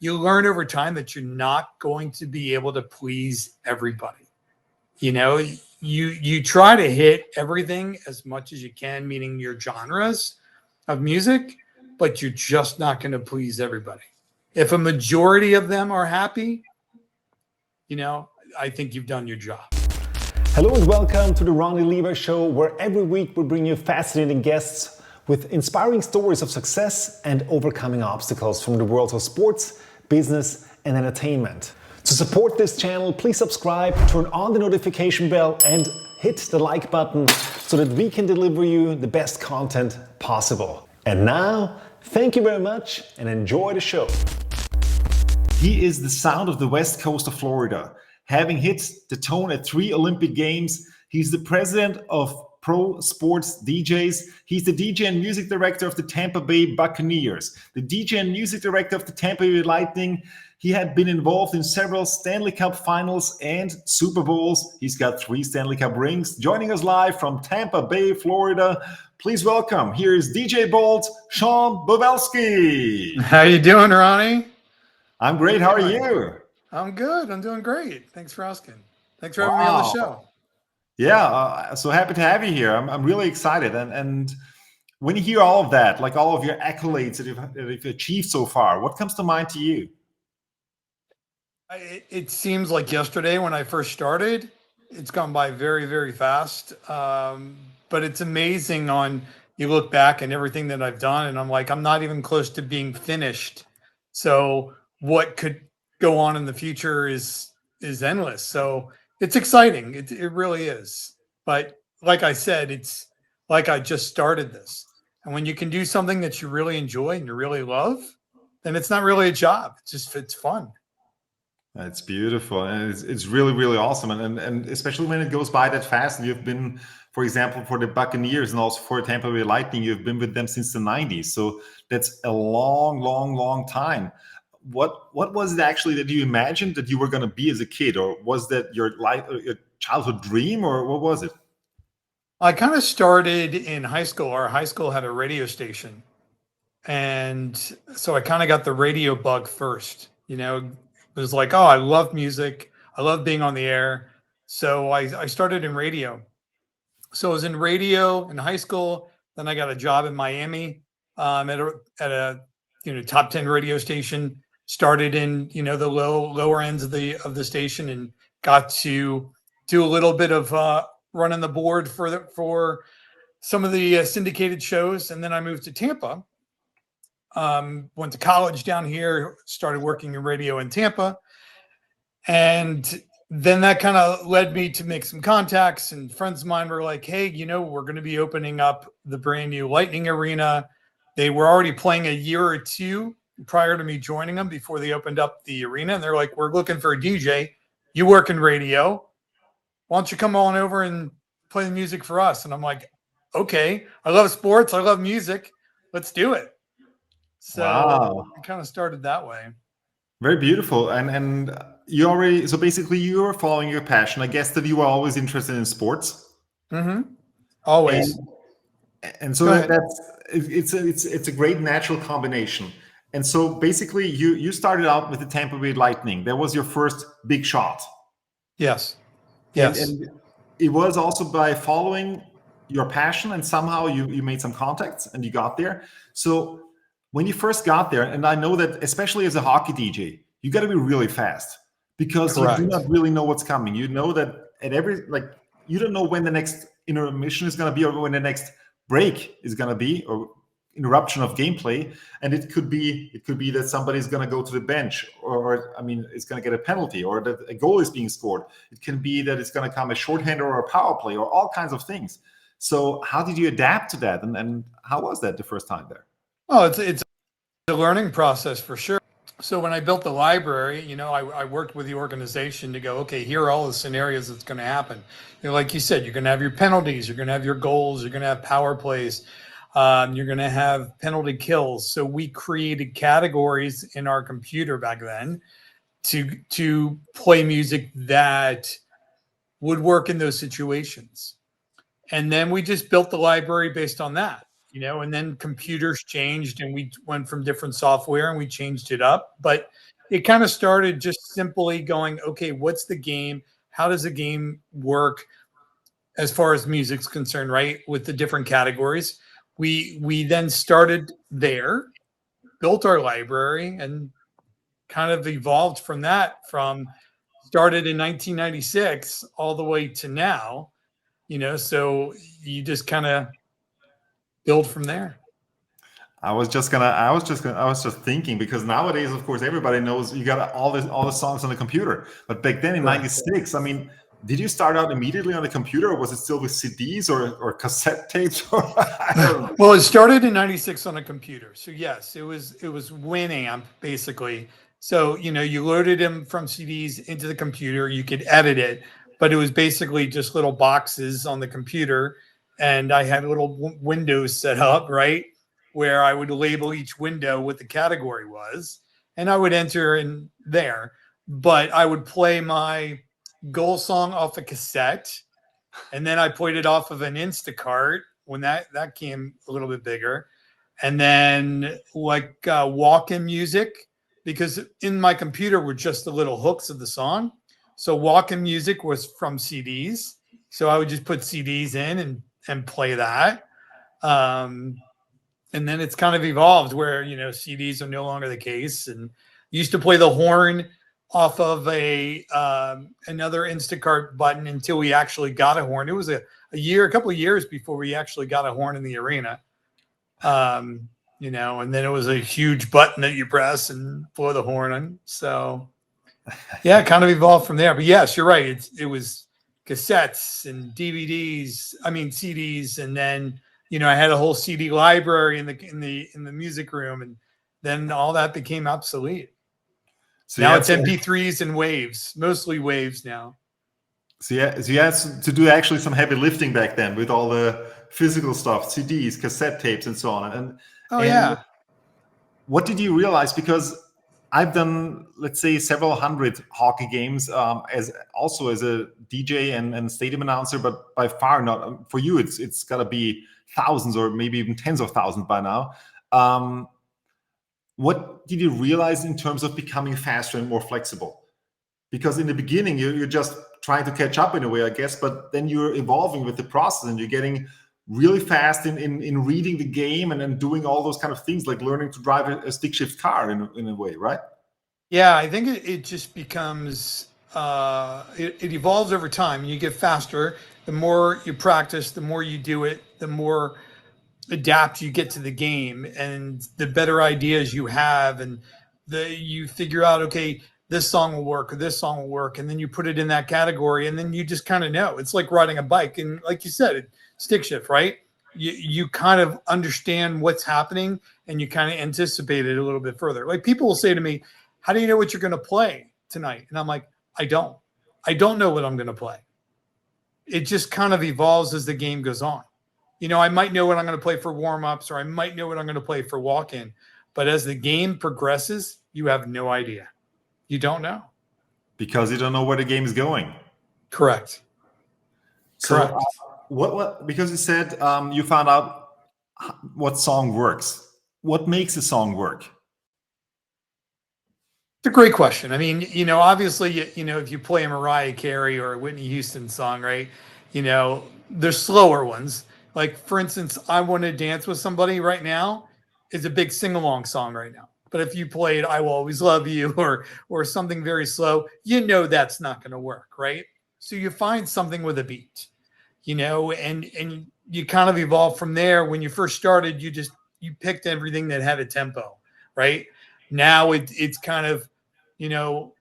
you learn over time that you're not going to be able to please everybody. You know, you try to hit everything as much as you can, meaning your genres of music, but you're just not going to please everybody. If a majority of them are happy, you know, I think you've done your job. Hello and welcome to the Ronny Leber Show, where every week we bring you fascinating guests with inspiring stories of success and overcoming obstacles from the worlds of sports, business, and entertainment. To support this channel, please subscribe, turn on the notification bell, and hit the like button so that we can deliver you the best content possible. And now, thank you very much and enjoy the show. He is the sound of the west coast of Florida. Having hit the tone at 3 Olympic Games, he's the president of Pro Sports DJs. He's the DJ and music director of the Tampa Bay Buccaneers, the DJ and music director of the Tampa Bay Lightning. He had been involved in several Stanley Cup finals and Super Bowls. He's got 3 Stanley Cup rings. Joining us live from Tampa Bay, Florida, please welcome, here is DJ Bolt Sean Bovelsky. How you doing, Ronnie? I'm great. How are you? I'm good. I'm doing great. Thanks for asking. Thanks for having me on the show. Yeah, so happy to have you here. I'm really excited. And when you hear all of that, like all of your accolades that you've achieved so far, what comes to mind to you? It seems like yesterday when I first started. It's gone by very, very fast. But it's amazing you look back and everything that I've done, and I'm like, I'm not even close to being finished. So what could go on in the future is endless. So it's exciting. It really is. But like I said, it's like I just started this. And when you can do something that you really enjoy and you really love, then it's not really a job. It's fun. It's beautiful. And it's really, really awesome. And especially when it goes by that fast. And you've been, for example, for the Buccaneers and also for Tampa Bay Lightning, you've been with them since the 90s. So that's a long, long, long time. What was it actually that you imagined that you were going to be as a kid, or was that your childhood dream, or what was it? I kind of started in high school. Our high school had a radio station, and so I kind of got the radio bug first. You know, it was like, oh, I love music, I love being on the air, so I started in radio. So I was in radio in high school. Then I got a job in Miami at a top 10 radio station. Started in the lower ends of the station, and got to do a little bit of running the board for some of the syndicated shows, and then I moved to Tampa. Went to college down here, started working in radio in Tampa, and then that kind of led me to make some contacts. And friends of mine were like, "Hey, we're going to be opening up the brand new Lightning Arena." They were already playing a year or two prior to me joining them, before they opened up the arena. And they're like, "We're looking for a DJ. You work in radio. Why don't you come on over and play the music for us?" And I'm like, okay, I love sports, I love music, let's do it. So wow. I kind of started that way. Very beautiful. And so basically you were following your passion. I guess that you were always interested in sports. Mm-hmm. Always. And so it's a great natural combination. And so basically you started out with the Tampa Bay Lightning. That was your first big shot. Yes. And it was also by following your passion, and somehow you made some contacts and you got there. So when you first got there, and I know that especially as a hockey DJ, you got to be really fast, because Correct. You do not really know what's coming. You know that you don't know when the next intermission is going to be, or when the next break is going to be, or interruption of gameplay. And it could be that somebody's going to go to the bench, or it's going to get a penalty, or that a goal is being scored. It can be that it's going to come a shorthander or a power play, or all kinds of things. So how did you adapt to that, and how was that the first time there? Oh, it's a learning process for sure. So when I built the library, I worked with the organization to go, okay, here are all the scenarios that's going to happen. Like you said, you're going to have your penalties, you're going to have your goals, you're going to have power plays. You're going to have penalty kills. So we created categories in our computer back then to play music that would work in those situations. And then we just built the library based on that. and then computers changed and we went from different software and we changed it up. But it kind of started just simply going, okay, what's the game? How does the game work as far as music's concerned, right? With the different categories. We then started there, built our library, and kind of evolved from that, from started in 1996 all the way to now, so you just kind of build from there. I was just thinking, because nowadays, of course, everybody knows you got all the songs on the computer. But back then in '96, I mean, did you start out immediately on the computer, or was it still with CDs or cassette tapes? Well, it started in '96 on a computer. So yes, it was Winamp basically. So, you loaded them from CDs into the computer, you could edit it, but it was basically just little boxes on the computer. And I had little windows set up, right, where I would label each window what the category was, and I would enter in there. But I would play my goal song off a cassette, and then I played it off of an Instacart when that came a little bit bigger. And then walk-in music, because in my computer were just the little hooks of the song. So walk-in music was from CDs. So I would just put CDs in and play that. And then it's kind of evolved where, CDs are no longer the case. And used to play the horn off of another Instacart button until we actually got a horn. It was a couple of years before we actually got a horn in the arena. And then it was a huge button that you press and blow the horn on. So yeah, it kind of evolved from there. But yes, you're right. It was cassettes and CDs, and then I had a whole CD library in the music room, and then all that became obsolete. So now it's MP3s and waves, mostly waves now. So you had to do actually some heavy lifting back then with all the physical stuff, CDs, cassette tapes, and so on. And what did you realize? Because I've done, let's say, several hundred hockey games as a DJ and stadium announcer, but by far not for you. It's got to be thousands or maybe even tens of thousands by now. What did you realize in terms of becoming faster and more flexible? Because in the beginning, you're just trying to catch up in a way, I guess, but then you're evolving with the process and you're getting really fast in reading the game and then doing all those kind of things, like learning to drive a stick shift car in a way, right? Yeah, I think it just becomes, it evolves over time. You get faster. The more you practice, the more you do it, the more adapt you get to the game, and the better ideas you have, and you figure out, okay, this song will work or this song will work, and then you put it in that category, and then you just kind of know. It's like riding a bike, and like you said, stick shift, right? You kind of understand what's happening, and you kind of anticipate it a little bit further. Like, people will say to me, how do you know what you're going to play tonight? And I'm like, I don't know what I'm going to play. It just kind of evolves as the game goes on. I might know what I'm going to play for warm-ups, or I might know what I'm going to play for walk-in. But as the game progresses, you have no idea. You don't know. Because you don't know where the game is going. Correct. So, what? Because you said you found out what song works. What makes a song work? It's a great question. I mean, obviously, if you play a Mariah Carey or a Whitney Houston song, right, there's slower ones. Like, for instance, I Want to Dance with Somebody right now is a big sing-along song right now. But if you played I Will Always Love You or something very slow, that's not going to work, right? So you find something with a beat, and you kind of evolve from there. When you first started, you picked everything that had a tempo, right? Now it's kind of, you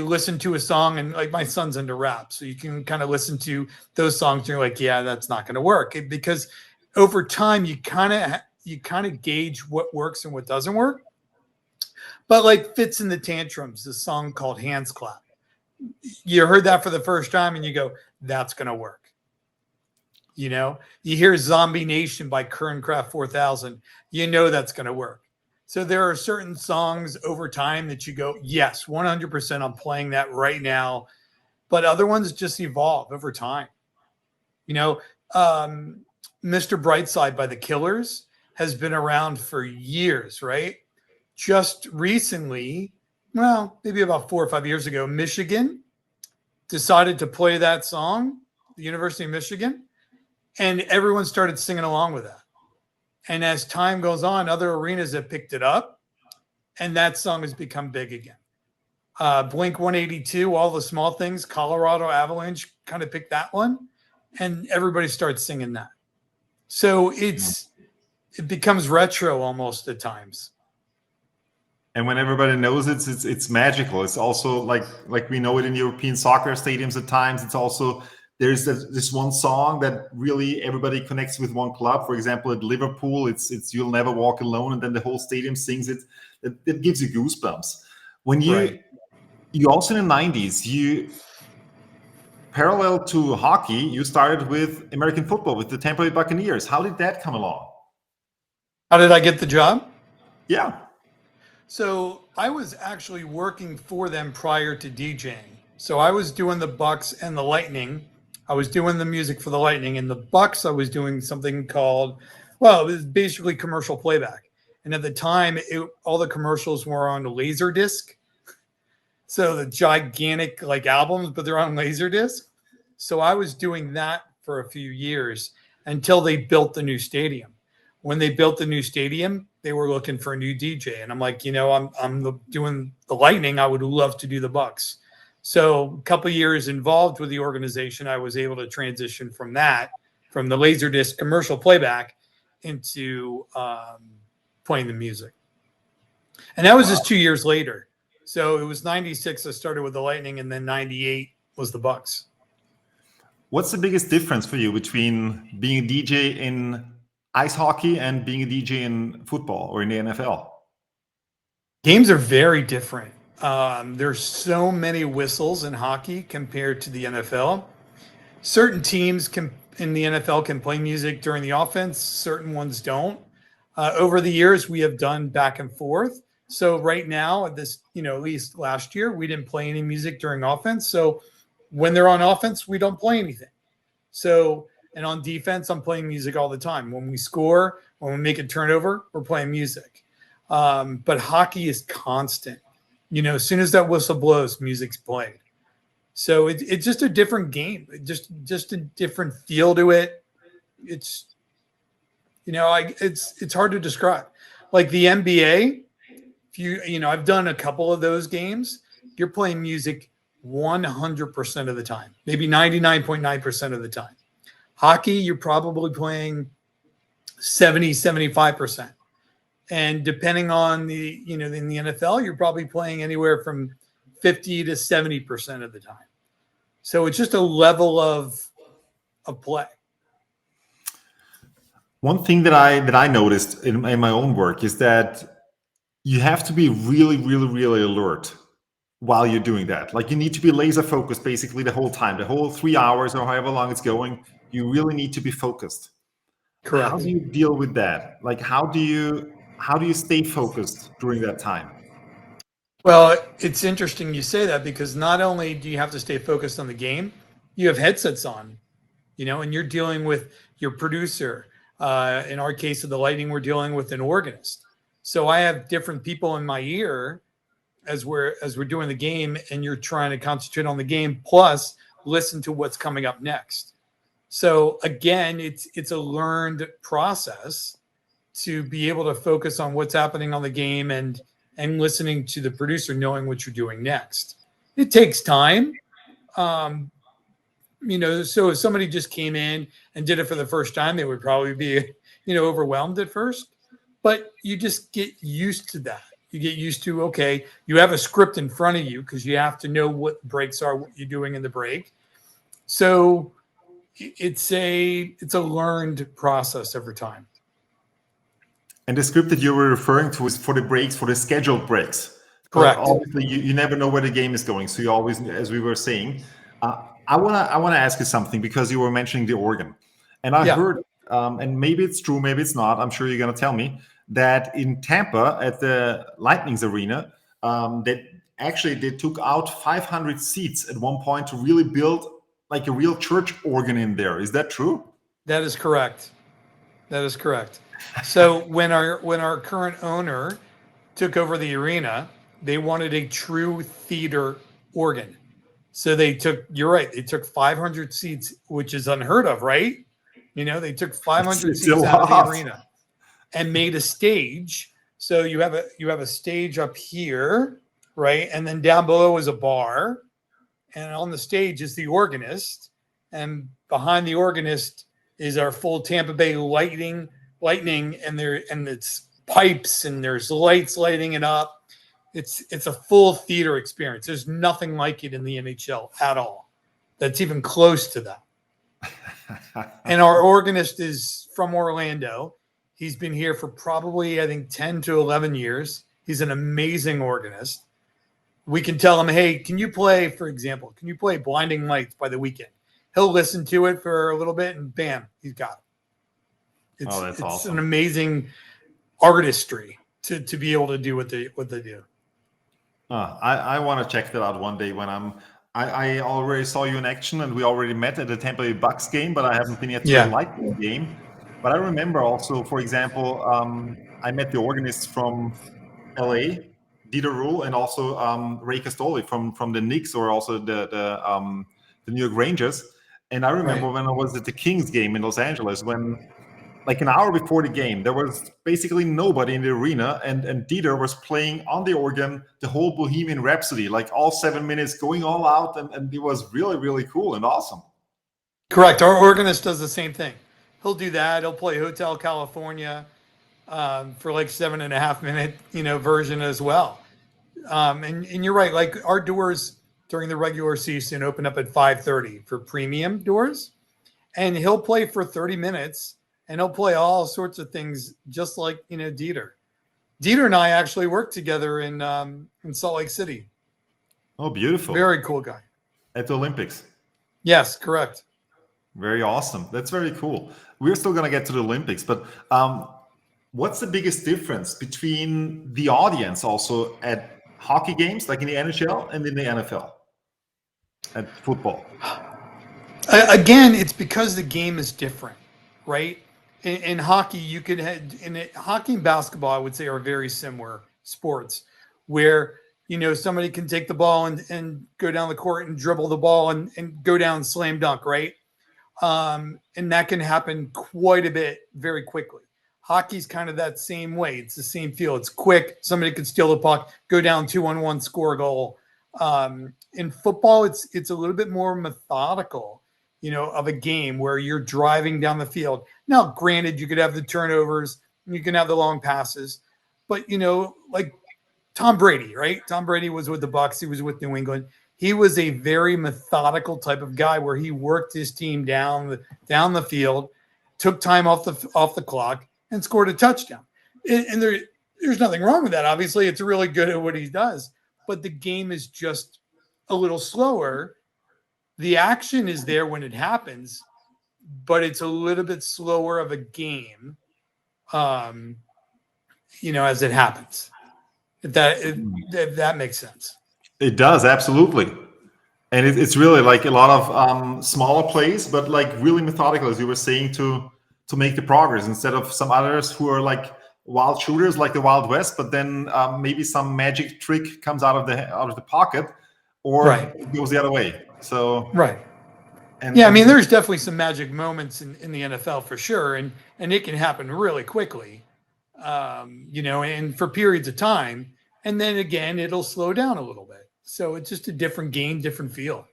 listen to a song, and like, my son's into rap, so you can kind of listen to those songs and you're like, yeah, that's not going to work. Because over time you kind of gauge what works and what doesn't work. But like Fits in the Tantrums, the song called Hands Clap, you heard that for the first time and you go, that's going to work. You hear Zombie Nation by Kerncraft 4000, that's going to work. So there are certain songs over time that you go, yes, 100%, I'm playing that right now. But other ones just evolve over time. Mr. Brightside by the Killers has been around for years, right? Just recently, well, maybe about 4 or 5 years ago, Michigan decided to play that song, the University of Michigan, and everyone started singing along with that. And as time goes on, other arenas have picked it up, and that song has become big again. Blink 182, All the Small Things, Colorado Avalanche kind of picked that one, and everybody starts singing that. So it becomes retro almost at times. And when everybody knows it's magical. It's also like we know it in European soccer stadiums at times. It's also there's this one song that really everybody connects with one club. For example, at Liverpool, it's "You'll Never Walk Alone," and then the whole stadium sings it. It gives you goosebumps. When you also in the 90s, you parallel to hockey, you started with American football with the Tampa Bay Buccaneers. How did that come along? How did I get the job? Yeah. So I was actually working for them prior to DJing. So I was doing the Bucks and the Lightning. I was doing the music for the Lightning, and the Bucks I was doing something called, well, it was basically commercial playback. And at the time, all the commercials were on Laserdisc. So the gigantic like albums, but they're on Laserdisc. So I was doing that for a few years until they built the new stadium. When they built the new stadium, they were looking for a new DJ, and I'm like, I'm doing the Lightning. I would love to do the Bucks. So a couple of years involved with the organization, I was able to transition from the Laserdisc commercial playback into playing the music. And that was just 2 years later. So it was 96. I started with the Lightning, and then 98 was the Bucks. What's the biggest difference for you between being a DJ in ice hockey and being a DJ in football or in the NFL? Games are very different. There's so many whistles in hockey compared to the NFL. Certain teams in the NFL can play music during the offense. Certain ones don't. Over the years, we have done back and forth. So right now, at least last year, we didn't play any music during offense. So when they're on offense, we don't play anything. And on defense, I'm playing music all the time. When we score, when we make a turnover, we're playing music. But hockey is constant. As soon as that whistle blows, music's played. So it's just a different game. Just a different feel to it. It's hard to describe. Like the NBA, I've done a couple of those games. You're playing music 100% of the time, maybe 99.9% of the time. Hockey, you're probably playing 70, 75%. And depending on in the NFL, you're probably playing anywhere from 50 to 70% of the time. So it's just a level of play. One thing that I noticed in my own work is that you have to be really, really, really alert while you're doing that. Like you need to be laser focused basically the whole time, the whole 3 hours or however long it's going. You really need to be focused. Correct. How do you deal with that? Like how do you stay focused during that time? Well, it's interesting you say that because not only do you have to stay focused on the game, you have headsets on, and you're dealing with your producer. In our case of the Lightning, we're dealing with an organist. So I have different people in my ear as we're doing the game, and you're trying to concentrate on the game, plus listen to what's coming up next. So again, it's a learned process to be able to focus on what's happening on the game and listening to the producer, knowing what you're doing next. It takes time. So if somebody just came in and did it for the first time, they would probably be, overwhelmed at first. But you just get used to that. You get used to, okay, you have a script in front of you because you have to know what breaks are, what you're doing in the break. So it's a learned process every time. And the script that you were referring to is for the breaks, for the scheduled breaks. Correct. But obviously, you never know where the game is going. So you always, as we were saying, I wanna ask you something because you were mentioning the organ, and I heard, and maybe it's true, maybe it's not. I'm sure you're gonna tell me that in Tampa at the Lightning's arena, they took out 500 seats at one point to really build like a real church organ in there. Is that true? That is correct. That is correct. So when our current owner took over the arena, they wanted a true theater organ. So you're right, they took 500 seats, which is unheard of, right? They took 500 It's seats a out of the lot. arena and made a stage. So you have a stage up here, right? And then down below is a bar. And on the stage is the organist. And behind the organist is our full Tampa Bay Lightning, and it's pipes and there's lights lighting it up. It's a full theater experience. There's nothing like it in the NHL at all. That's even close to that. And our organist is from Orlando. He's been here for probably, I think, 10 to 11 years. He's an amazing organist. We can tell him, hey, can you play Blinding Lights by The Weeknd? He'll listen to it for a little bit and bam, he's got it. It's awesome. An amazing artistry to be able to do what they do. I want to check that out one day when I already saw you in action and we already met at the Tampa Bay Bucks game, but I haven't been yet to the Lightning game. But I remember also, for example, I met the organist from LA, Dieter Rule, and also Ray Castoli from the Knicks, or also the New York Rangers. And I remember when I was at the Kings game in Los Angeles, when like an hour before the game, there was basically nobody in the arena, and Dieter was playing on the organ the whole Bohemian Rhapsody, like all 7 minutes, going all out, and it was really, really cool and awesome. Correct. Our organist does the same thing. He'll do that. He'll play Hotel California for like 7.5 minute, version as well. And you're right. Like our doors during the regular season open up at 5:30 for premium doors, and he'll play for 30 minutes. And he'll play all sorts of things, just like Dieter. Dieter and I actually worked together in Salt Lake City. Oh, beautiful! Very cool guy. At the Olympics. Yes, correct. Very awesome. That's very cool. We're still gonna get to the Olympics, but what's the biggest difference between the audience also at hockey games, like in the NHL, and in the NFL at football? Again, it's because the game is different, right? In hockey, hockey and basketball, I would say, are very similar sports, where somebody can take the ball and go down the court and dribble the ball and go down slam dunk, right? And that can happen quite a bit very quickly. Hockey's kind of that same way. It's the same feel. It's quick. Somebody can steal the puck, go down 2-on-1, score a goal. In football, it's a little bit more methodical, of a game where you're driving down the field. Now, granted, you could have the turnovers, you can have the long passes, but like Tom Brady, right? Tom Brady was with the Bucks. He was with New England. He was a very methodical type of guy where he worked his team down the field, took time off the clock, and scored a touchdown. And there's nothing wrong with that. Obviously, it's really good at what he does, but the game is just a little slower. The action is there when it happens, but it's a little bit slower of a game, as it happens. If that makes sense. It does, absolutely. And it's really like a lot of smaller plays, but like really methodical, as you were saying, to make the progress, instead of some others who are like wild shooters, like the Wild West, but then maybe some magic trick comes out of the pocket, or it goes the other way. So there's definitely some magic moments in the NFL for sure, and it can happen really quickly, and for periods of time, and then again it'll slow down a little bit. So it's just a different game, different feel.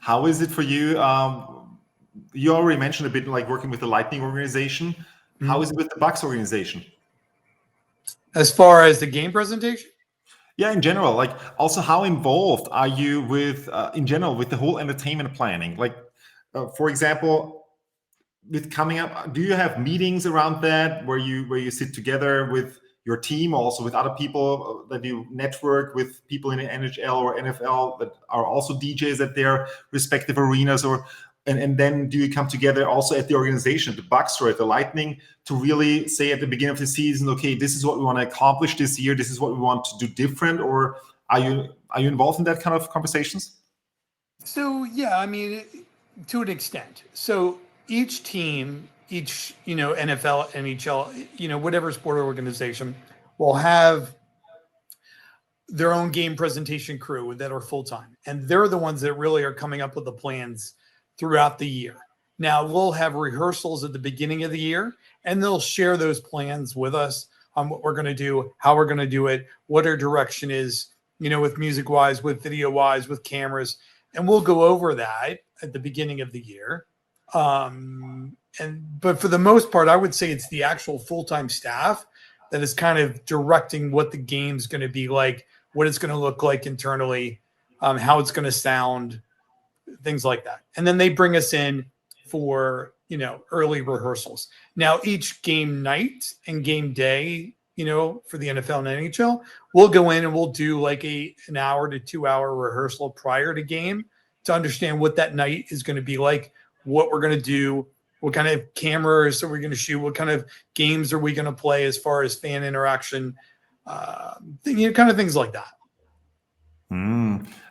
How is it for you? You already mentioned a bit like working with the Lightning organization. How is it with the Bucks organization? As far as the game presentation? Yeah, in general, like also how involved are you with, in general, with the whole entertainment planning? Like, for example, with coming up, do you have meetings around that where you sit together with your team, also with other people that you network with, people in the NHL or NFL that are also DJs at their respective arenas, and then do you come together also at the organization, the Bucks or at the Lightning, to really say at the beginning of the season, okay, this is what we want to accomplish this year, this is what we want to do different? Or are you involved in that kind of conversations? So yeah, to an extent. So each team each, NFL, NHL, whatever sport organization will have their own game presentation crew that are full-time. And they're the ones that really are coming up with the plans throughout the year. Now, we'll have rehearsals at the beginning of the year, and they'll share those plans with us on what we're going to do, how we're going to do it, what our direction is, with music-wise, with video-wise, with cameras. And we'll go over that at the beginning of the year. But for the most part, I would say it's the actual full-time staff that is kind of directing what the game's going to be like, what it's going to look like internally, how it's going to sound, things like that. And then they bring us in for, early rehearsals. Now, each game night and game day, for the NFL and NHL, we'll go in and we'll do like an hour to 2 hour rehearsal prior to game to understand what that night is going to be like, what we're going to do, what kind of cameras are we going to shoot, what kind of games are we going to play as far as fan interaction, kind of things like that.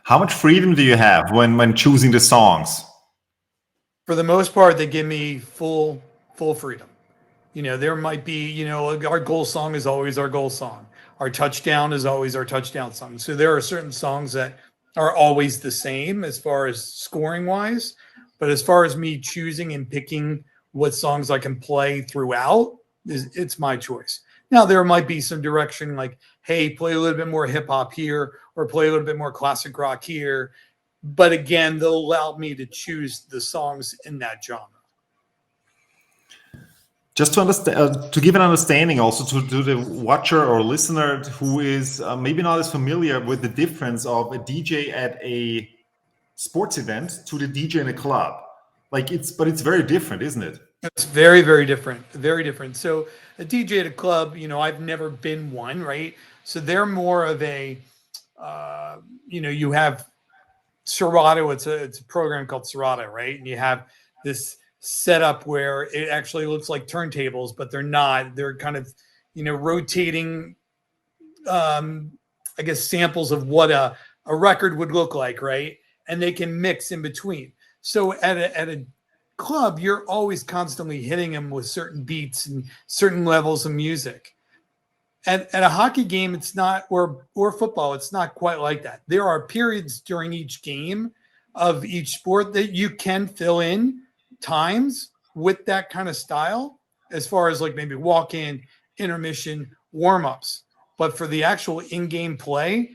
How much freedom do you have when choosing the songs? For the most part, they give me full freedom. There might be, our goal song is always our goal song. Our touchdown is always our touchdown song. So there are certain songs that are always the same as far as scoring wise. But as far as me choosing and picking what songs I can play throughout, it's my choice. Now, there might be some direction like, hey, play a little bit more hip hop here or play a little bit more classic rock here. But again, they'll allow me to choose the songs in that genre. Just to understand, to give an understanding also to the watcher or listener who is maybe not as familiar with the difference of a DJ at a sports event to the DJ in a club. But it's very different, isn't it? It's very, very different. Very different. So a DJ at a club, I've never been one, right? So they're more of a, you have Serato. It's a program called Serato, right? And you have this setup where it actually looks like turntables, but they're not. They're kind of, rotating, I guess, samples of what a record would look like, right? And they can mix in between. So at a club, you're always constantly hitting them with certain beats and certain levels of music. At a hockey game, it's not, or football, it's not quite like that. There are periods during each game of each sport that you can fill in times with that kind of style, as far as like maybe walk-in, intermission, warm-ups. But for the actual in-game play,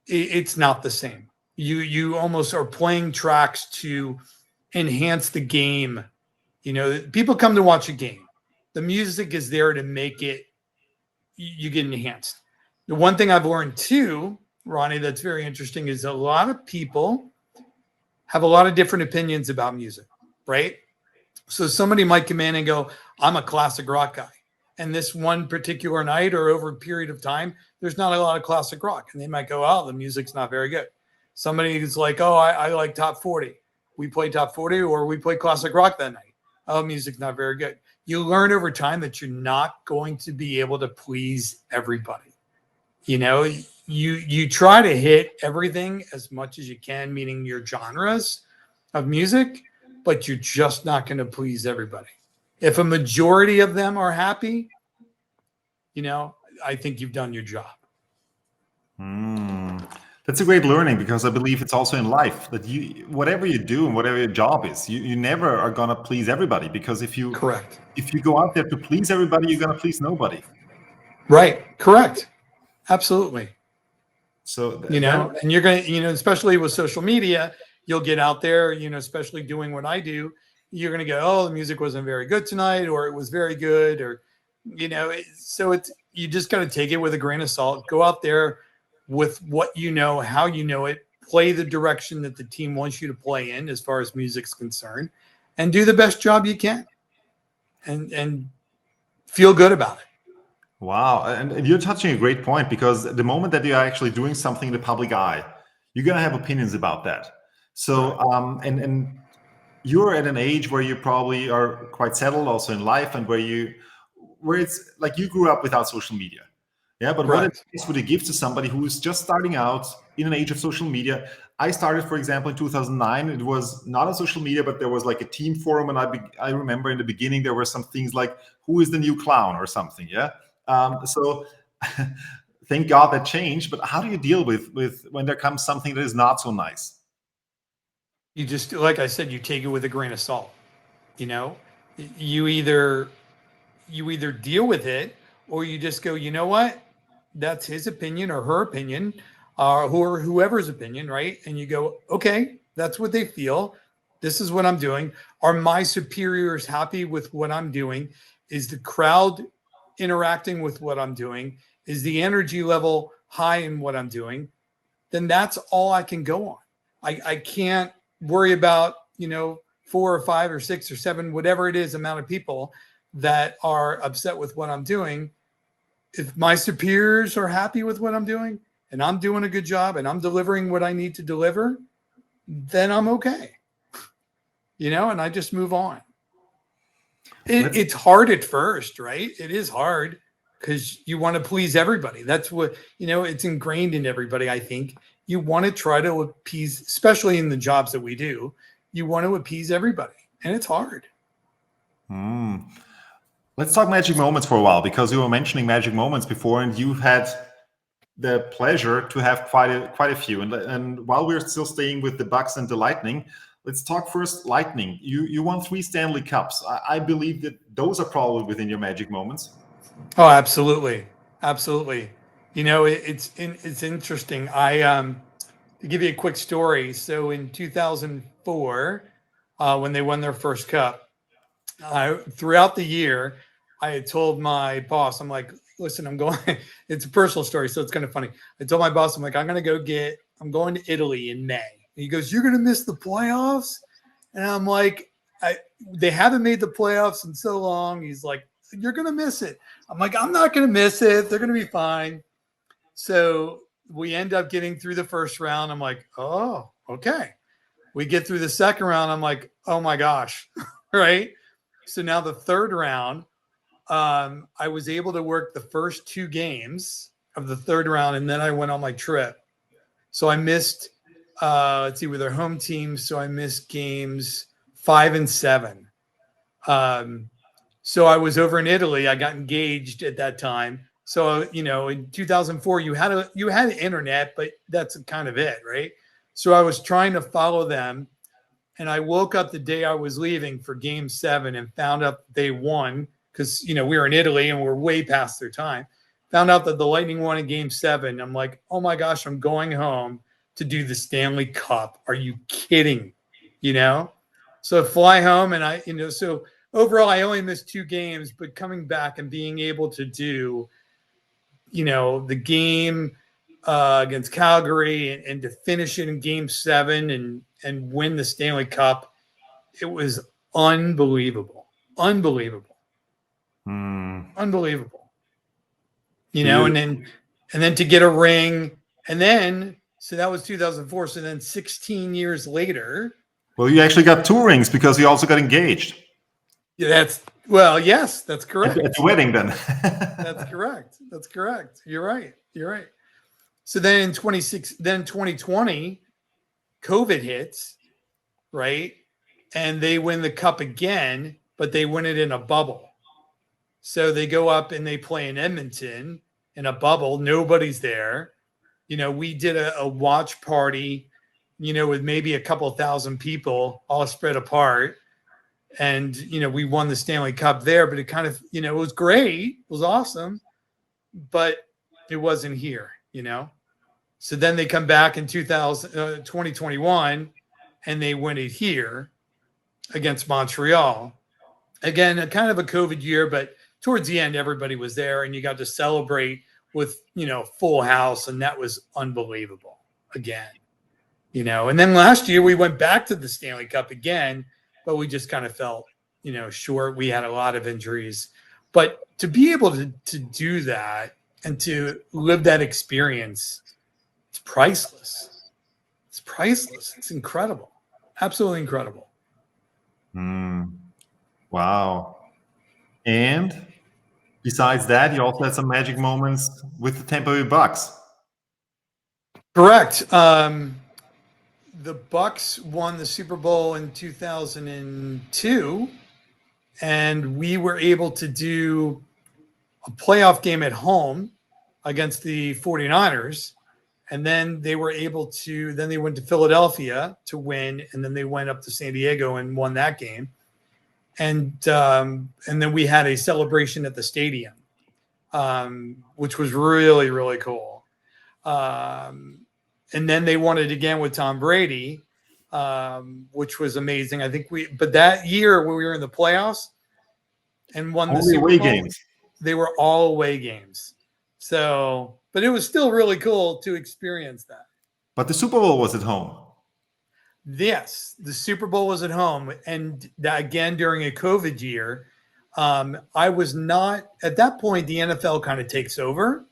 it's not the same. You almost are playing tracks to enhance the game. People come to watch a game. The music is there to make it, you get enhanced. The one thing I've learned too, Ronnie, that's very interesting is a lot of people have a lot of different opinions about music, right? So somebody might come in and go, I'm a classic rock guy. And this one particular night or over a period of time, there's not a lot of classic rock. And they might go, oh, the music's not very good. Somebody is like, oh, I like top 40. We play top 40 or we play classic rock that night. Oh, music's not very good. You learn over time that you're not going to be able to please everybody. You try to hit everything as much as you can, meaning your genres of music, but you're just not going to please everybody. If a majority of them are happy, I think you've done your job. That's a great learning, because I believe it's also in life that whatever you do and whatever your job is, you never are going to please everybody, because if you go out there to please everybody, you're going to please nobody. Right. Correct. Absolutely. So, and you're going to, especially with social media, you'll get out there, especially doing what I do, you're going to go, oh, the music wasn't very good tonight, or it was very good, or, so you just got to take it with a grain of salt, go out there with what how it, play the direction that the team wants you to play in as far as music's concerned, and do the best job you can and feel good about it. Wow. And you're touching a great point, because the moment that you're actually doing something in the public eye, you're going to have opinions about that. So, and you're at an age where you probably are quite settled also in life, and where it's like you grew up without social media. Yeah. But what advice would you give to somebody who is just starting out in an age of social media? I started, for example, in 2009. It was not on social media, but there was like a team forum, and I remember in the beginning there were some things like "Who is the new clown?" or something. Yeah. So thank God that changed. But how do you deal with when there comes something that is not so nice? You just, like I said, you take it with a grain of salt. You know, you either deal with it, or you just go, you know what, that's his opinion or her opinion, or whoever's opinion, right? And you go, okay, that's what they feel. This is what I'm doing. Are my superiors happy with what I'm doing? Is the crowd interacting with what I'm doing? Is the energy level high in what I'm doing? Then that's all I can go on. I can't worry about, 4 or 5 or 6 or 7, whatever it is, amount of people that are upset with what I'm doing. If my superiors are happy with what I'm doing and I'm doing a good job and I'm delivering what I need to deliver, then I'm okay. And I just move on. It's hard at first, right? It is hard because you want to please everybody. That's what, it's ingrained in everybody, I think. You want to try to appease, especially in the jobs that we do, you want to appease everybody. And it's hard. Let's talk magic moments for a while, because you were mentioning magic moments before, and you've had the pleasure to have quite a few. And while we're still staying with the Bucks and the Lightning, let's talk first Lightning. You won 3 Stanley Cups. I believe that those are probably within your magic moments. Oh, absolutely, absolutely. It's interesting. To give you a quick story. So in 2004, when they won their first cup, throughout the year, I had told my boss, I'm like, listen, I'm going, it's a personal story, so it's kind of funny. I told my boss, I'm like, I'm going to Italy in May. And he goes, you're going to miss the playoffs? And I'm like, they haven't made the playoffs in so long. He's like, you're going to miss it. I'm like, I'm not going to miss it. They're going to be fine. So we end up getting through the first round. I'm like, oh, okay. We get through the second round. I'm like, oh my gosh. Right. So now the third round, I was able to work the first 2 games of the third round, and then I went on my trip. So I missed, let's see, with our home team. So I missed games 5 and 7. So I was over in Italy. I got engaged at that time. So, in 2004, you had internet, but that's kind of it, right? So I was trying to follow them, and I woke up the day I was leaving for Game 7 and found out they won, because, we were in Italy and we're way past their time. Found out that the Lightning won in Game 7. I'm like, oh my gosh, I'm going home to do the Stanley Cup. Are you kidding? So I fly home, and so overall I only missed 2 games, but coming back and being able to do, the game against Calgary and to finish it in Game 7 and win the Stanley Cup, it was unbelievable. Unbelievable. Unbelievable. And then to get a ring, and then, so that was 2004. So then 16 years later. Well, you actually got 2 rings because you also got engaged. Yeah, yes, that's correct. At the wedding, then. That's correct. That's correct. You're right. So then in 2020, COVID hits, right? And they win the cup again, but they win it in a bubble. So they go up and they play in Edmonton in a bubble. Nobody's there. We did a watch party, with maybe a couple thousand people all spread apart. And, we won the Stanley Cup there, but it kind of, it was great. It was awesome, but it wasn't here, So then they come back in 2021 and they win it here against Montreal. Again, a kind of a COVID year, but towards the end, everybody was there and you got to celebrate with, full house. And that was unbelievable again, and then last year we went back to the Stanley Cup again, but we just kind of felt, short. We had a lot of injuries, but to be able to do that and to live that experience, it's priceless. It's priceless. It's incredible. Absolutely incredible. Wow. And besides that, you also had some magic moments with the Tampa Bay Bucks. Correct. the Bucks won the Super Bowl in 2002, and we were able to do a playoff game at home against the 49ers. And then they were able to, then they went to Philadelphia to win. And then they went up to San Diego and won that game. And then we had a celebration at the stadium, which was really, really cool. And then they won it again with Tom Brady, which was amazing. I think but that year when we were in the playoffs and won the Super Bowl, games. They were all away games. So, but it was still really cool to experience that. But the Super Bowl was at home. Yes, the Super Bowl was at home. And that, again, during a COVID year, I was not, at that point, the NFL kind of takes over.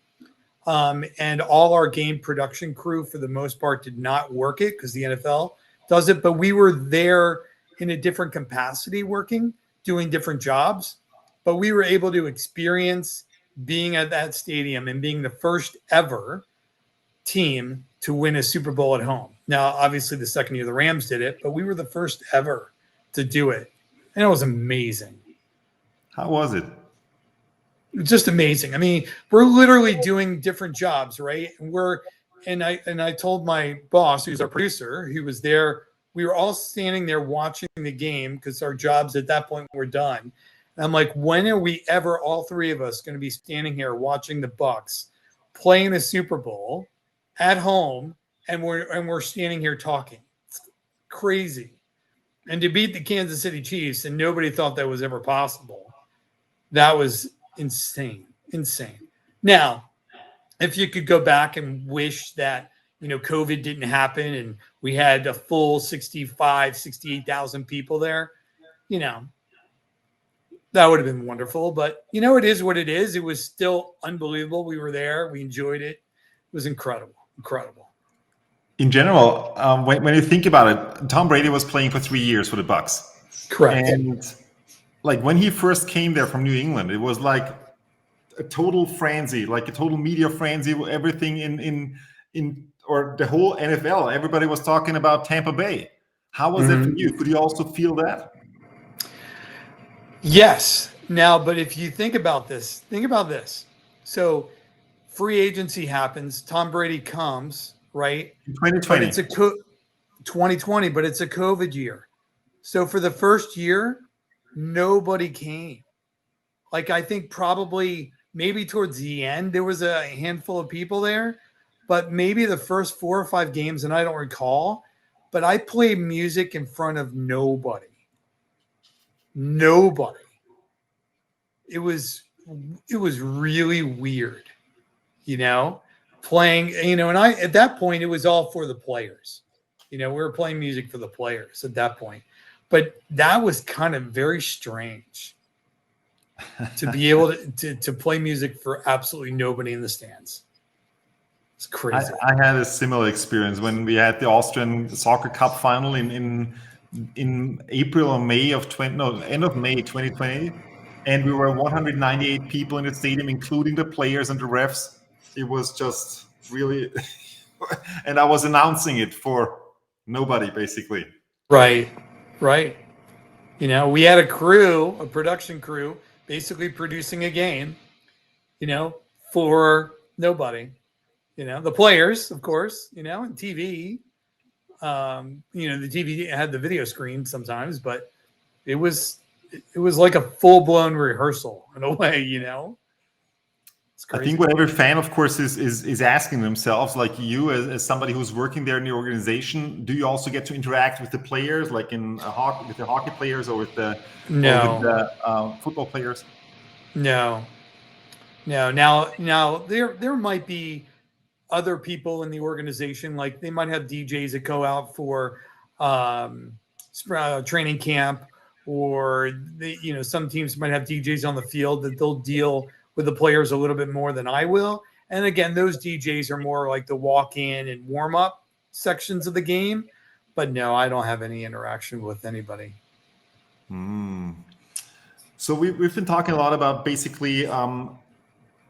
And all our game production crew, for the most part, did not work it because the NFL does it. But we were there in a different capacity working, doing different jobs. But we were able to experience being at that stadium and being the first ever team to win a Super Bowl at home. Now, obviously, the second year the Rams did it, but we were the first ever to do it. And it was amazing. How was it? Just amazing. I mean, we're literally doing different jobs, right? And I told my boss, who's our producer, he was there. We were all standing there watching the game because our jobs at that point were done. And I'm like, when are we ever, all three of us, going to be standing here watching the Bucks playing the Super Bowl at home, and we're standing here talking? It's crazy. And to beat the Kansas City Chiefs, and nobody thought that was ever possible. That was insane. Now, if you could go back and wish that, COVID didn't happen and we had a full 68,000 people there, that would have been wonderful. But, it is what it is. It was still unbelievable. We were there. We enjoyed it. It was incredible. In general, when you think about it, Tom Brady was playing for 3 years for the Bucks. Correct. And like when he first came there from New England, it was like a total frenzy, like a total media frenzy. Everything in or the whole NFL, everybody was talking about Tampa Bay. How was that for you? Could you also feel that? Yes. Now, but if you think about this. So free agency happens. Tom Brady comes, right? 2020. But it's 2020, but it's a COVID year. So for the first year, nobody came. Like, I think probably maybe towards the end, there was a handful of people there, but maybe the first 4 or 5 games, and I don't recall, but I played music in front of nobody. It was really weird, playing, and at that point, it was all for the players. We were playing music for the players at that point. But that was kind of very strange to be able to play music for absolutely nobody in the stands. It's crazy. I had a similar experience when we had the Austrian Soccer Cup final in April or May of end of May 2020, and we were 198 people in the stadium, including the players and the refs. It was just really, and I was announcing it for nobody, basically. Right. We had a production crew, basically producing a game, for nobody. The players, of course, and TV. The TV had the video screen sometimes, but it was like a full-blown rehearsal in a way, It's crazy. I think what every fan, of course, is asking themselves, like you as somebody who's working there in the organization, do you also get to interact with the players, like with the hockey players or with the football players? No. Now there might be other people in the organization, like they might have DJs that go out for training camp, or some teams might have DJs on the field that they'll deal with the players a little bit more than I will. And again, those DJs are more like the walk-in and warm-up sections of the game. But no, I don't have any interaction with anybody. So we've been talking a lot about basically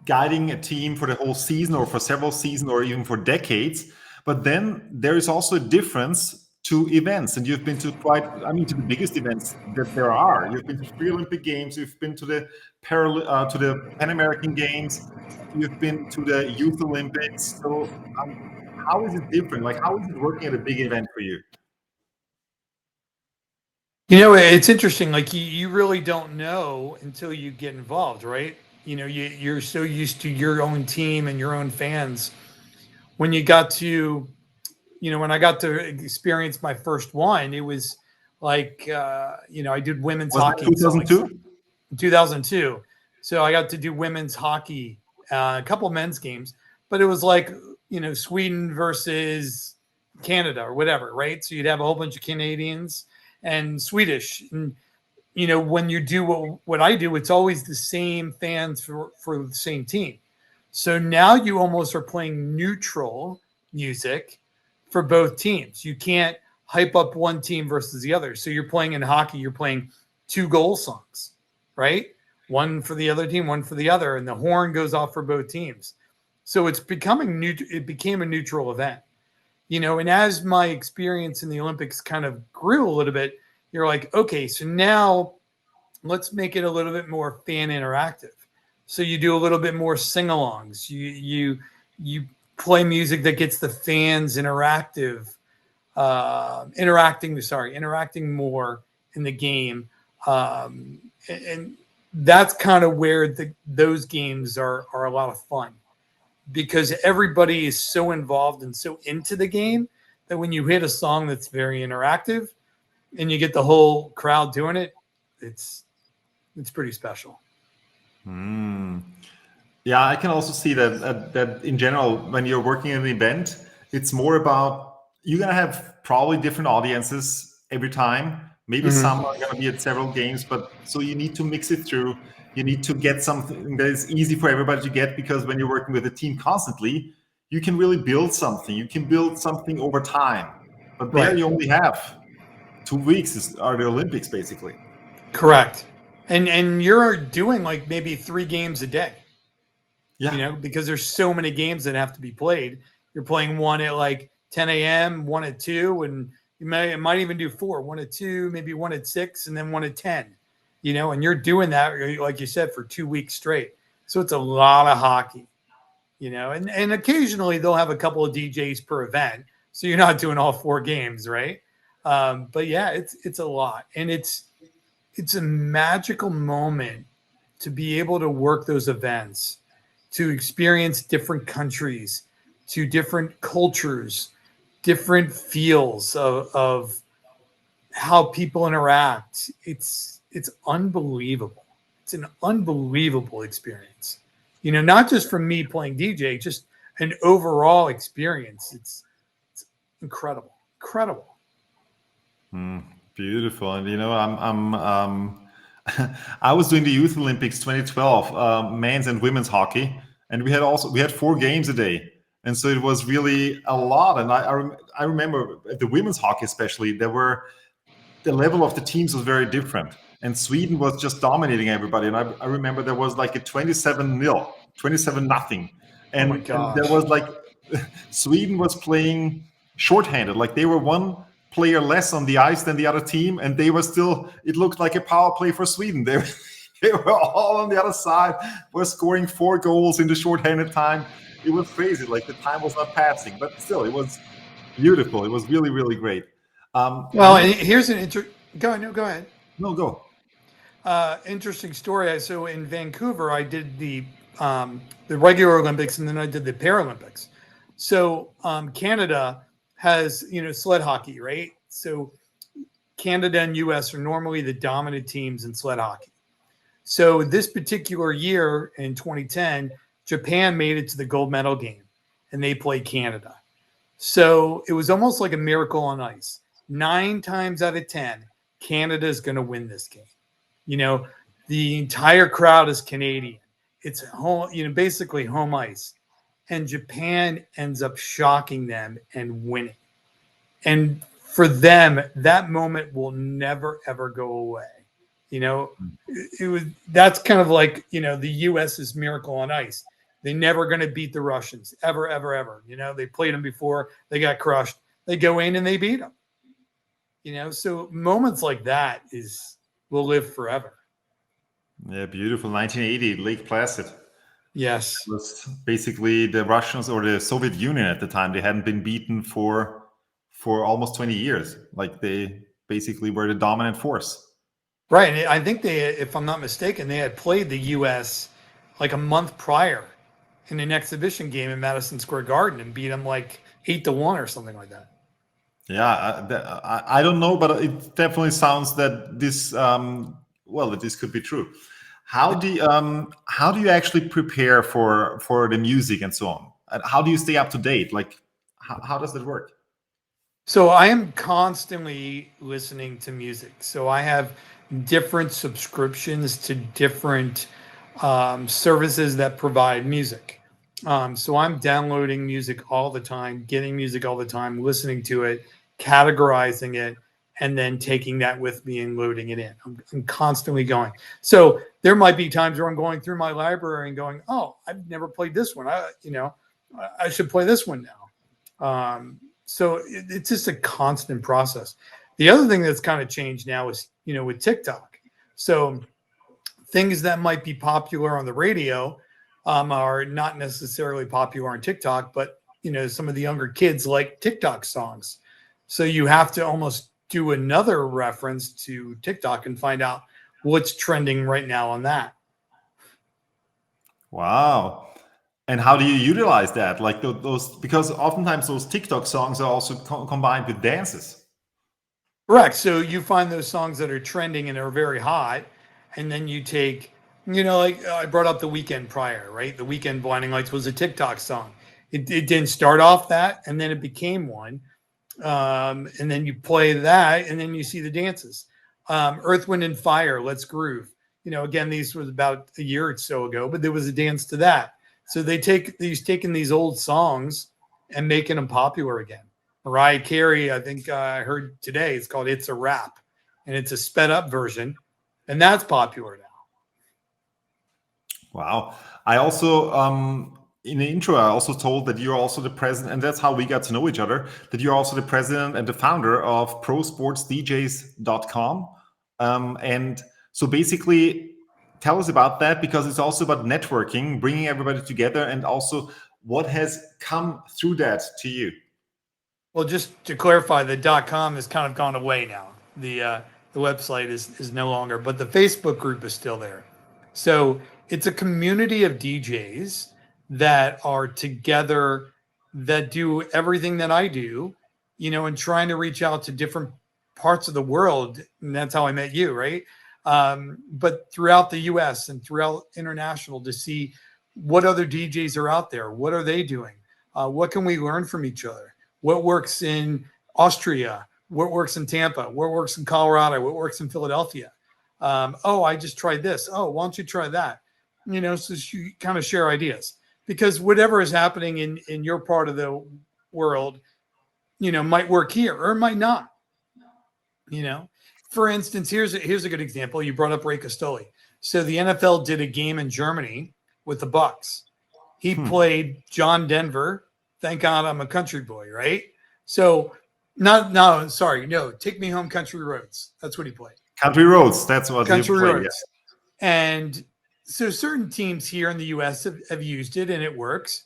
guiding a team for the whole season or for several seasons or even for decades. But then there is also a difference to events, and you've been to to the biggest events that there are. You've been to three Olympic Games, you've been to the Panamerican Games, you've been to the Youth Olympics. So how is it different? Like, how is it working at a big event for you? You know, it's interesting. Like you really don't know until you get involved, right? You know, you're so used to your own team and your own fans. When you got to, you know, when I got to experience my first one, it was like, you know, I did women's hockey. 2002? 2002. So I got to do women's hockey, a couple men's games, but it was like, you know, Sweden versus Canada or whatever, right? So you'd have a whole bunch of Canadians and Swedish. And, you know, when you do what I do, it's always the same fans for the same team. So now you almost are playing neutral music for both teams. You can't hype up one team versus the other. So you're playing in hockey, you're playing 2 goal songs, right? One for the other team, one for the other, and the horn goes off for both teams. So it's becoming it became a neutral event, you know. And as my experience in the Olympics kind of grew a little bit, you're like, okay, so now let's make it a little bit more fan interactive. So you do a little bit more sing-alongs. You play music that gets the fans interacting more in the game, and that's kind of where those games are a lot of fun, because everybody is so involved and so into the game that when you hit a song that's very interactive and you get the whole crowd doing it, it's pretty special. Yeah, I can also see that in general, when you're working at an event, it's more about, you're going to have probably different audiences every time. Maybe some are going to be at several games, but so you need to mix it through. You need to get something that is easy for everybody to get, because when you're working with a team constantly, you can really build something. You can build something over time. But there you only have 2 weeks are the Olympics, basically. Correct. And you're doing like maybe 3 games a day. Yeah. You know, because there's so many games that have to be played. You're playing one at like 10 a.m., one at 2, and you might even do 4, one at 2, maybe one at 6, and then one at 10. You know, and you're doing that, like you said, for 2 weeks straight. So it's a lot of hockey, you know, and occasionally they'll have a couple of DJs per event. So you're not doing all 4 games, right? But yeah, it's a lot. And it's a magical moment to be able to work those events, to experience different countries, to different cultures, different feels of how people interact. It's unbelievable. It's an unbelievable experience. You know, not just from me playing DJ, just an overall experience. It's incredible. Beautiful. And you know, I was doing the Youth Olympics 2012, men's and women's hockey, and we had 4 games a day, and so it was really a lot. And I remember the women's hockey especially, the level of the teams was very different, and Sweden was just dominating everybody. And I remember there was like a 27-0, 27-0, and, and there was like Sweden was playing shorthanded, like they were one player less on the ice than the other team, and they were still, it looked like a power play for Sweden. They were all on the other side, were scoring 4 goals in the shorthanded time. It was crazy, like the time was not passing, but still it was beautiful. It was really, really great. Well, here's an go ahead. No, go. Interesting story. So in Vancouver, I did the regular Olympics, and then I did the Paralympics. So Canada has, you know, sled hockey, right? So Canada and US are normally the dominant teams in sled hockey. So this particular year in 2010, Japan made it to the gold medal game, and they played Canada. So it was almost like a miracle on ice. 9 times out of 10, Canada is going to win this game. You know, the entire crowd is Canadian. It's home, you know, basically home ice. And Japan ends up shocking them and winning. And for them, that moment will never, ever go away. You know, that's kind of like, you know, the US's miracle on ice. They're never going to beat the Russians, ever, ever, ever. You know, they played them before. They got crushed. They go in and they beat them. So moments like that will live forever. Yeah, beautiful. 1980, Lake Placid. Yes. It was basically the Russians or the Soviet Union at the time. They hadn't been beaten for almost 20 years. Like they basically were the dominant force. Right. And I think if I'm not mistaken, they had played the U.S. like a month prior in an exhibition game in Madison Square Garden and beat them like 8-1 or something like that. Yeah, I don't know, but it definitely sounds that this that this could be true. How do you actually prepare for the music and so on? And how do you stay up to date? Like, how does that work? So I am constantly listening to music. So I have different subscriptions to different services that provide music. So I'm downloading music all the time, getting music all the time, listening to it, categorizing it, and then taking that with me and loading it in. I'm constantly going. So there might be times where I'm going through my library and going, oh, I've never played this one. I should play this one now. So it's just a constant process. The other thing that's kind of changed now is, with TikTok. So things that might be popular on the radio are not necessarily popular on TikTok, but, some of the younger kids like TikTok songs. So you have to almost do another reference to TikTok and find out what's trending right now on that. Wow. And how do you utilize that? Like those, because oftentimes those TikTok songs are also combined with dances. Correct. So you find those songs that are trending and are very hot, and then you take, like I brought up The Weeknd prior, right? The Weeknd Blinding Lights was a TikTok song. It didn't start off that, and then it became one. And then you play that, and then you see the dances. Earth, Wind, and Fire, Let's Groove. Again, these was about a year or so ago, but there was a dance to that. So he's taking these old songs and making them popular again. Mariah Carey, I think I heard today, it's called It's a Rap, and it's a sped up version, and that's popular now. Wow. I also, in the intro, I also told that you're also the president, and that's how we got to know each other, that you're also the president and the founder of prosportsdjs.com. And so basically, tell us about that, because it's also about networking, bringing everybody together, and also what has come through that to you. Well, just to clarify, the .com has kind of gone away now. The website is no longer, but the Facebook group is still there. So it's a community of DJs that are together, that do everything that I do, and trying to reach out to different parts of the world. And that's how I met you, right? But throughout the US and throughout international, to see what other DJs are out there. What are they doing? What can we learn from each other? What works in Austria? What works in Tampa? What works in Colorado? What works in Philadelphia? I just tried this. Oh, why don't you try that? So you kind of share ideas, because whatever is happening in your part of the world, might work here or it might not. For instance, here's a good example. You brought up Ray Costoli. So the NFL did a game in Germany with the Bucks. He played John Denver. Thank God I'm a country boy, right? So Take Me Home Country Roads. That's what he played. Country Roads. That's what Country he played. Roads. Yeah. And so certain teams here in the US have used it and it works.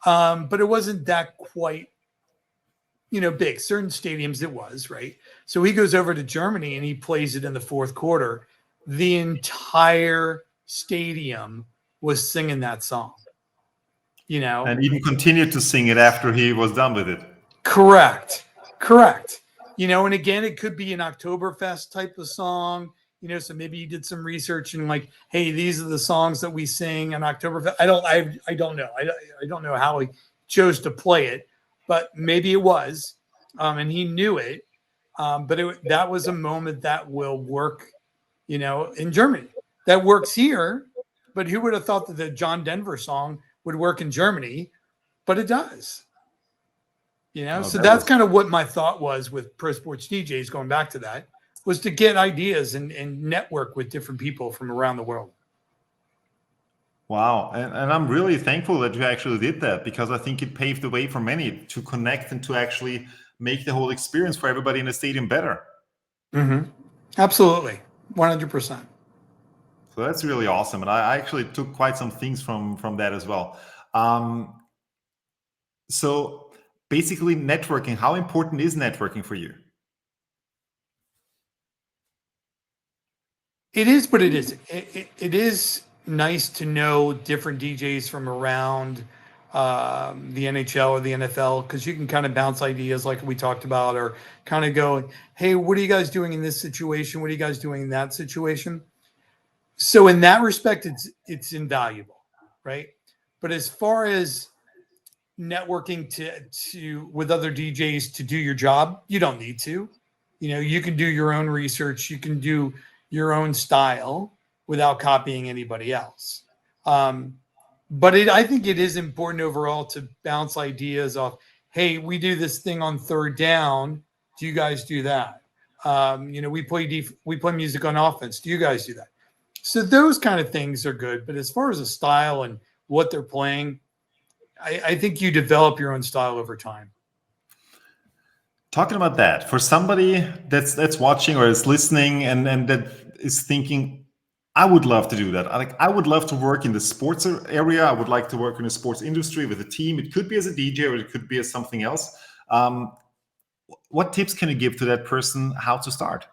But it wasn't that quite, big. Certain stadiums it was, right? So he goes over to Germany and he plays it in the fourth quarter. The entire stadium was singing that song. And even continued to sing it after he was done with it. Correct. And again, it could be an Oktoberfest type of song, so maybe you did some research and like, hey, these are the songs that we sing on Oktoberfest. I don't know. I don't know how he chose to play it, but maybe it was, and he knew it. But that was a moment that will work, in Germany. That works here, but who would have thought that the John Denver song would work in Germany? But it does. So that's kind of what my thought was with Pro Sports DJs, going back to that, was to get ideas and network with different people from around the world. Wow. And I'm really thankful that you actually did that, because I think it paved the way for many to connect and to actually make the whole experience for everybody in the stadium better. Mm-hmm. Absolutely. 100%. So that's really awesome. And I actually took quite some things from that as well. So basically networking, how important is networking for you? It is, but it isn't. It is nice to know different DJs from around the NHL or the NFL, because you can kind of bounce ideas like we talked about, or kind of go, hey, what are you guys doing in this situation? What are you guys doing in that situation? So in that respect, it's invaluable, right? But as far as networking to with other DJs to do your job, you don't need to. You know, you can do your own research, you can do your own style without copying anybody else. But I think it is important overall to bounce ideas off. Hey, we do this thing on third down. Do you guys do that? You know, we play music on offense. Do you guys do that? So those kind of things are good. But as far as a style and what they're playing, I think you develop your own style over time. Talking about that, for somebody that's watching or is listening and that is thinking, I would love to do that. I would love to work in the sports area. I would like to work in the sports industry with a team. It could be as a DJ or it could be as something else. What tips can you give to that person how to start?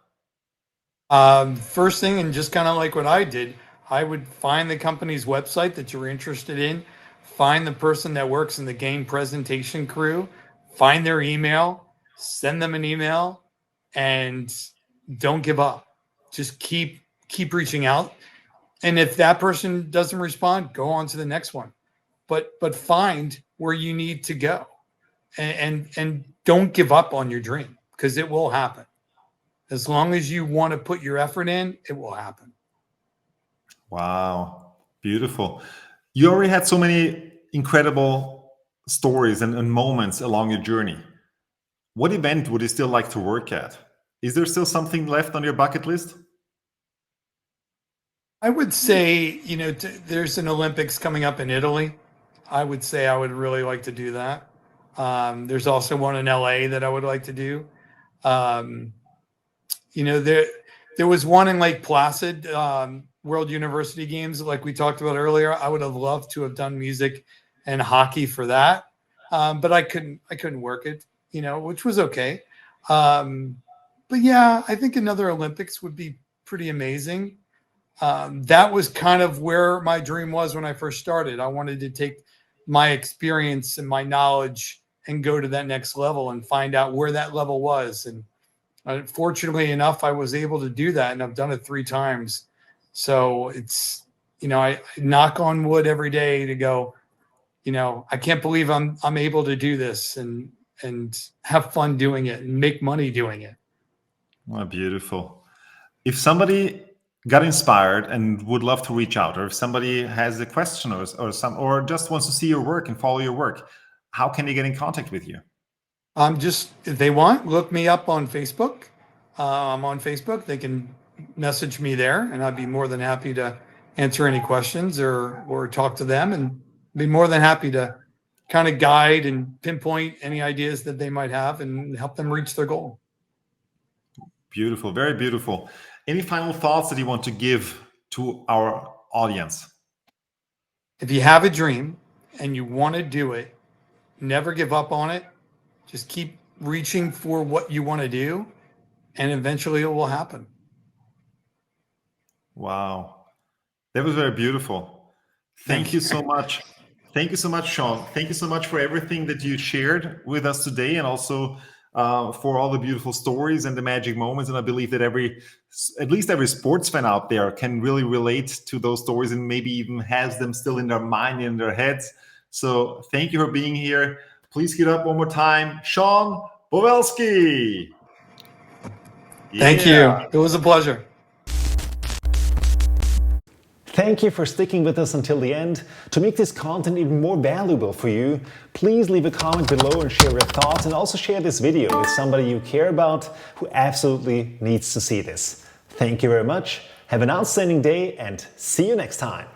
First thing, and just kind of like what I did, I would find the company's website that you're interested in, find the person that works in the game presentation crew, find their email, send them an email, and don't give up. Just keep reaching out. And if that person doesn't respond, go on to the next one. But find where you need to go, and don't give up on your dream, because it will happen. As long as you want to put your effort in, it will happen. Wow, beautiful. You already had so many incredible stories and moments along your journey. What event would you still like to work at? Is there still something left on your bucket list? I would say, you know, there's an Olympics coming up in Italy. I would say I would really like to do that. There's also one in LA that I would like to do. You know, there was one in Lake Placid, World University Games, like we talked about earlier. I would have loved to have done music and hockey for that, but I couldn't work it, you know, which was okay. But yeah, I think another Olympics would be pretty amazing. That was kind of where my dream was when I first started. I wanted to take my experience and my knowledge and go to that next level and find out where that level was. And fortunately enough, I was able to do that, and I've done it 3 times. So it's, you know, I knock on wood every day to go, you know, I can't believe I'm able to do this and have fun doing it and make money doing it. Oh, beautiful. If somebody got inspired and would love to reach out, or if somebody has a question or just wants to see your work and follow your work, how can they get in contact with you? Just, if they want, look me up on Facebook. I'm on Facebook. They can message me there, and I'd be more than happy to answer any questions or talk to them, and be more than happy to kind of guide and pinpoint any ideas that they might have and help them reach their goal. Beautiful, very beautiful. Any final thoughts that you want to give to our audience? If you have a dream and you want to do it, never give up on it. Just keep reaching for what you want to do, and eventually it will happen. Wow. That was very beautiful. Thank you so much. Thank you so much, Sean. Thank you so much for everything that you shared with us today, and also for all the beautiful stories and the magic moments. And I believe that at least every sports fan out there can really relate to those stories, and maybe even has them still in their mind, in their heads. So thank you for being here. Please get up one more time. Sean Bovelsky. Thank you. It was a pleasure. Thank you for sticking with us until the end. To make this content even more valuable for you, please leave a comment below and share your thoughts, and also share this video with somebody you care about who absolutely needs to see this. Thank you very much. Have an outstanding day, and see you next time.